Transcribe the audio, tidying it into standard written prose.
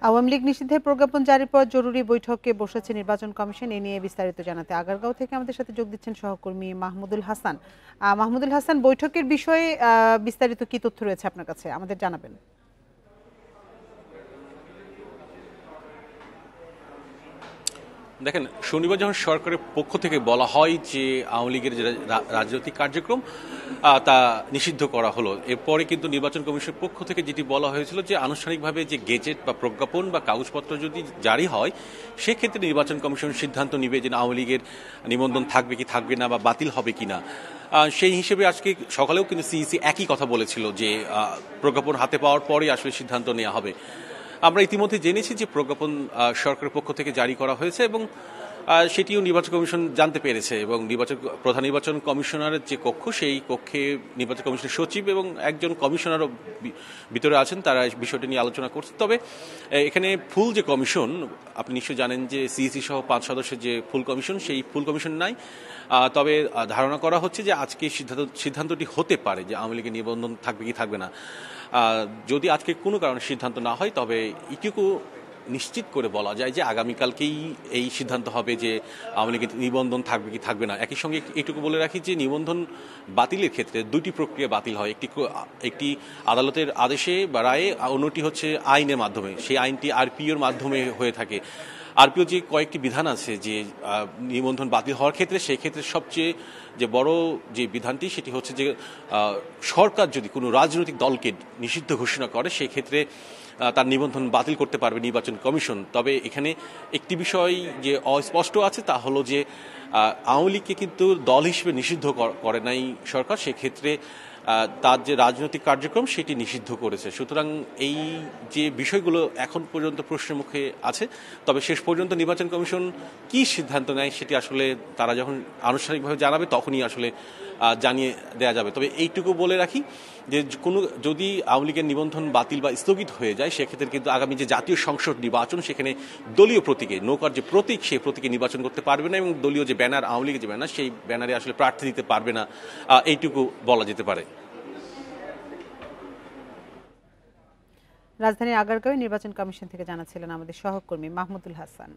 আওয়ামী লীগ নিষিদ্ধের প্রজ্ঞাপন জারির পর জরুরি বৈঠকে বসেছে নির্বাচন কমিশন। এ নিয়ে বিস্তারিত জানাতে আগারগাঁও থেকে আমাদের সাথে যোগ দিচ্ছেন সহকর্মী মাহমুদুল হাসান। মাহমুদুল হাসান, বৈঠকের বিষয়ে বিস্তারিত কি তথ্য রয়েছে আপনার কাছে, আমাদের জানাবেন। দেখেন, শনিবার যখন সরকারের পক্ষ থেকে বলা হয় যে আওয়ামী লীগের যে রাজনৈতিক কার্যক্রম তা নিষিদ্ধ করা হলো, এরপরে কিন্তু নির্বাচন কমিশনের পক্ষ থেকে যেটি বলা হয়েছিল যে আনুষ্ঠানিকভাবে যে গেজেট বা প্রজ্ঞাপন বা কাগজপত্র যদি জারি হয়, সেক্ষেত্রে নির্বাচন কমিশন সিদ্ধান্ত নিবে যে আওয়ামী লীগের নিবন্ধন থাকবে কি থাকবে না বা বাতিল হবে কিনা। সেই হিসেবে আজকে সকালেও কিন্তু সিইসি একই কথা বলেছিল যে প্রজ্ঞাপন হাতে পাওয়ার পরেই আসলে সিদ্ধান্ত নেওয়া হবে। আমরা ইতিমধ্যে জেনেছি যে প্রজ্ঞাপন সরকারের পক্ষ থেকে জারি করা হয়েছে এবং সেটিও নির্বাচন কমিশন জানতে পেরেছে এবং প্রধান নির্বাচন কমিশনারের যে কক্ষ, সেই কক্ষে নির্বাচন কমিশনের সচিব এবং একজন কমিশনারও ভিতরে আছেন, তারা বিষয়টি নিয়ে আলোচনা করছে। তবে এখানে ফুল যে কমিশন, আপনি নিশ্চয়ই জানেন যে সিইসি সহ 5 সদস্যের যে ফুল কমিশন, সেই ফুল কমিশন নাই। তবে ধারণা করা হচ্ছে যে আজকে সিদ্ধান্তটি হতে পারে যে আওয়ামী লীগের নিবন্ধন থাকবে কি থাকবে না। যদি আজকে কোনো কারণে সিদ্ধান্ত না হয়, তবে এটুকু নিশ্চিত করে বলা যায় যে আগামীকালকেই এই সিদ্ধান্ত হবে যে আওয়ামী লীগের নিবন্ধন থাকবে কি থাকবে না। একই সঙ্গে এটুকু বলে রাখি যে নিবন্ধন বাতিলের ক্ষেত্রে দুটি প্রক্রিয়া বাতিল হয়। একটি আদালতের আদেশে বা রায়ে, অন্যটি হচ্ছে আইনের মাধ্যমে। সেই আইনটি আরপিওর মাধ্যমে হয়ে থাকে। আরপিও যে কয়েকটি বিধান আছে যে নিবন্ধন বাতিল হওয়ার ক্ষেত্রে, সেই ক্ষেত্রে সবচেয়ে যে বড় যে বিধানটি, সেটি হচ্ছে যে সরকার যদি কোনো রাজনৈতিক দলকে নিষিদ্ধ ঘোষণা করে, সেই ক্ষেত্রে তার নিবন্ধন বাতিল করতে পারবে নির্বাচন কমিশন। তবে এখানে একটি বিষয় যে অস্পষ্ট আছে, তা হলো যে আওয়ামী লীগকে কিন্তু দল হিসেবে নিষিদ্ধ করে নাই সরকার, সেক্ষেত্রে তার যে রাজনৈতিক কার্যক্রম সেটি নিষিদ্ধ করেছে। সুতরাং এই যে বিষয়গুলো এখন পর্যন্ত প্রশ্নের মুখে আছে, তবে শেষ পর্যন্ত নির্বাচন কমিশন কি সিদ্ধান্ত নেয় সেটি আসলে তারা যখন আনুষ্ঠানিকভাবে জানাবে তখনই আসলে জানিয়ে দেওয়া যাবে। তবে এইটুকু বলে রাখি যে যদি আওয়ামী লীগের নিবন্ধন বাতিল বা স্থগিত হয়ে যায়, সেক্ষেত্রে কিন্তু আগামী যে জাতীয় সংসদ নির্বাচন, সেখানে দলীয় প্রতীকে, নৌকার যে প্রতীক, সেই প্রতীকে নির্বাচন করতে পারবে না এবং দলীয় যে ব্যানার, আওয়ামী লীগের যে ব্যানার, সেই ব্যানারে আসলে প্রার্থী দিতে পারবে না, এইটুকু বলা যেতে পারে। রাজধানীর আগারগাঁওয়ে নির্বাচন কমিশন থেকে জানাচ্ছিলেন আমাদের সহকর্মী মাহমুদুল হাসান।